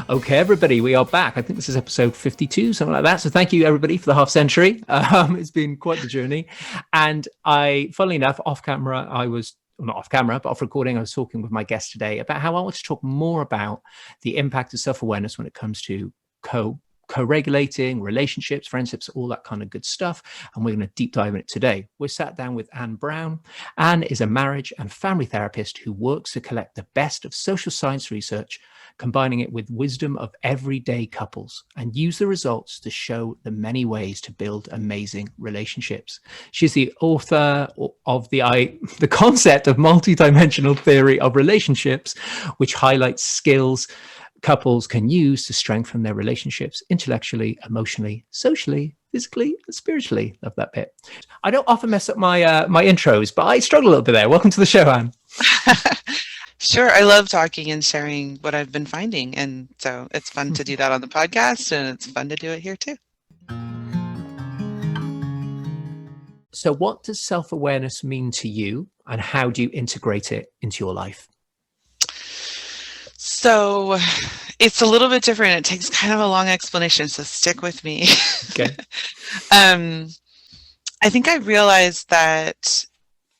Okay, everybody, we are back. I think this is episode 52, something like that. So thank you, everybody, for the half century. It's been quite the journey. And funnily enough, off camera, not off camera, but off recording, I was talking with my guest today about how I want to talk more about the impact of self-awareness when it comes to co-regulating, relationships, friendships, all that kind of good stuff. And we're going to deep dive in it today. We're sat down with Anne Brown. Anne is a marriage and family therapist who works to collect the best of social science research, combining it with wisdom of everyday couples, and use the results to show the many ways to build amazing relationships. She's the author of the concept of multidimensional theory of relationships, which highlights skills couples can use to strengthen their relationships intellectually, emotionally, socially, physically, and spiritually. Love that bit. I don't often mess up my intros, but I struggle a little bit there. Welcome to the show, Anne. Sure. I love talking and sharing what I've been finding. And so it's fun to do that on the podcast, and it's fun to do it here too. So what does self-awareness mean to you, and how do you integrate it into your life? So it's a little bit different. It takes kind of a long explanation, so stick with me. Okay. I think I realized that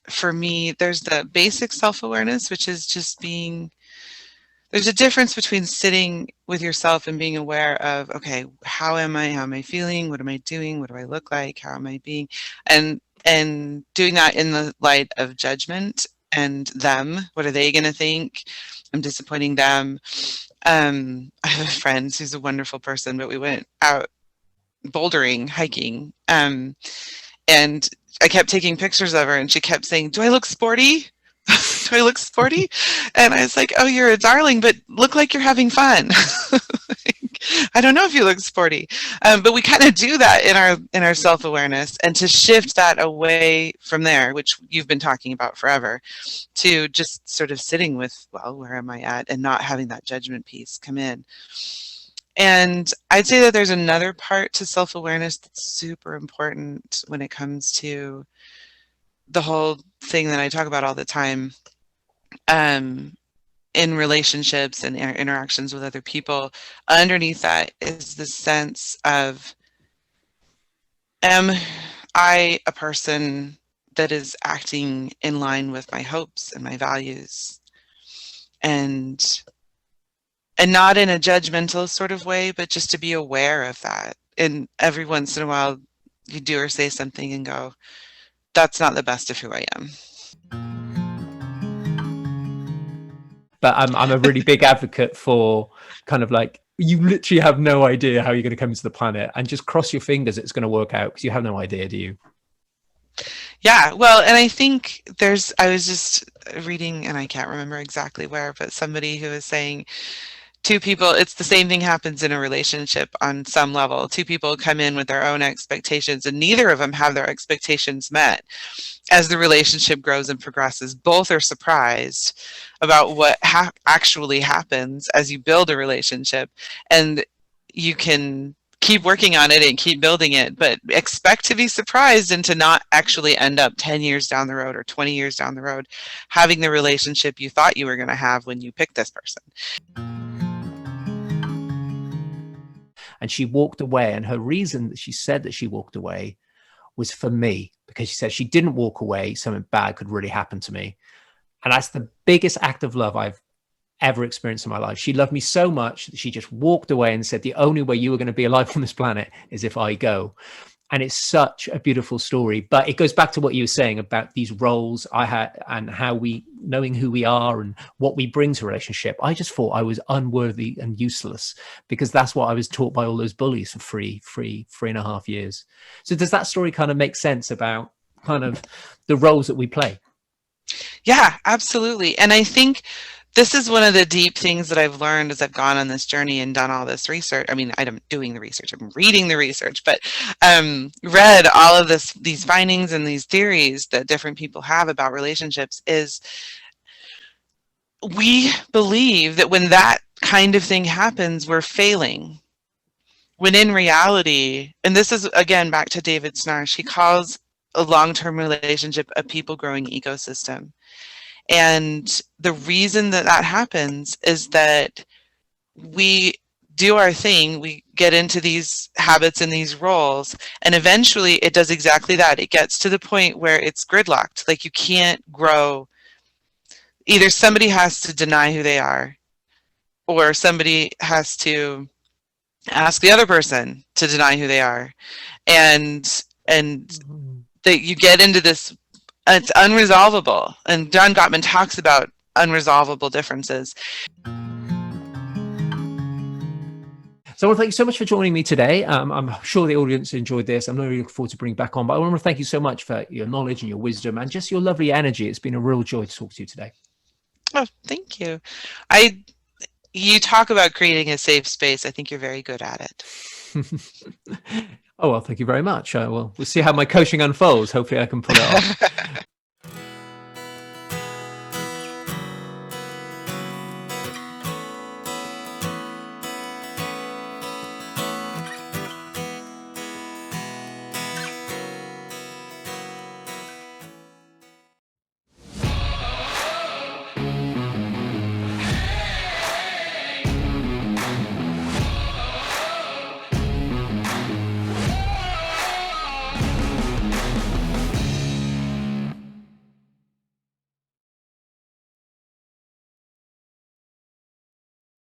for me, there's the basic self-awareness, which is just there's a difference between sitting with yourself and being aware of, okay, how am I feeling? What am I doing? What do I look like? How am I being? And doing that in the light of judgment and them. What are they going to think? I'm disappointing them. I have a friend who's a wonderful person, but we went out bouldering, hiking, and I kept taking pictures of her, and she kept saying, "Do I look sporty? Do I look sporty?" And I was like, "Oh, you're a darling, but look like you're having fun." I don't know if you look sporty, but we kind of do that in our self-awareness, and to shift that away from there, which you've been talking about forever, to just sort of sitting with, well, where am I at, and not having that judgment piece come in. And I'd say that there's another part to self-awareness that's super important when it comes to the whole thing that I talk about all the time in relationships and interactions with other people. Underneath that is the sense of, am I a person that is acting in line with my hopes and my values? And not in a judgmental sort of way, but just to be aware of that. And every once in a while, you do or say something and go, that's not the best of who I am. But I'm a really big advocate for kind of like, you literally have no idea how you're going to come into the planet, and just cross your fingers it's going to work out, because you have no idea, do you? Yeah, well, and I think I was just reading, and I can't remember exactly where, but somebody who was saying, two people, it's the same thing happens in a relationship on some level. Two people come in with their own expectations, and neither of them have their expectations met. As the relationship grows and progresses, both are surprised about what actually happens as you build a relationship. And you can keep working on it and keep building it, but expect to be surprised and to not actually end up 10 years down the road or 20 years down the road having the relationship you thought you were going to have when you picked this person. And she walked away, and her reason that she said that she walked away was for me, because she said she didn't walk away, something bad could really happen to me. And that's the biggest act of love I've ever experienced in my life. She loved me so much that she just walked away and said, the only way you are going to be alive on this planet is if I go. And it's such a beautiful story. But it goes back to what you were saying about these roles I had, and how knowing who we are and what we bring to a relationship. I just thought I was unworthy and useless, because that's what I was taught by all those bullies for 3.5 years. So does that story kind of make sense about kind of the roles that we play? Yeah, absolutely. And I think this is one of the deep things that I've learned as I've gone on this journey and done all this research. I mean, I'm doing the research, I'm reading the research, but read all of these findings and these theories that different people have about relationships. Is we believe that when that kind of thing happens, we're failing. When in reality, and this is again back to David Snarsh, he calls a long-term relationship a people-growing ecosystem. And the reason that happens is that do our thing, we get into these habits and these roles, and eventually it does exactly that. It gets to the point where it's gridlocked. Like, you can't grow. Either somebody has to deny who they are, or somebody has to ask the other person to deny who they are, and that you get into this, it's unresolvable. And John Gottman talks about unresolvable differences. So I want to thank you so much for joining me today. I'm sure the audience enjoyed this. I'm really looking forward to bringing back on, but I want to thank you so much for your knowledge and your wisdom and just your lovely energy. It's been a real joy to talk to you today. Oh, thank you. You talk about creating a safe space. I think you're very good at it. Oh, well, thank you very much. We'll see how my coaching unfolds. Hopefully I can pull it off.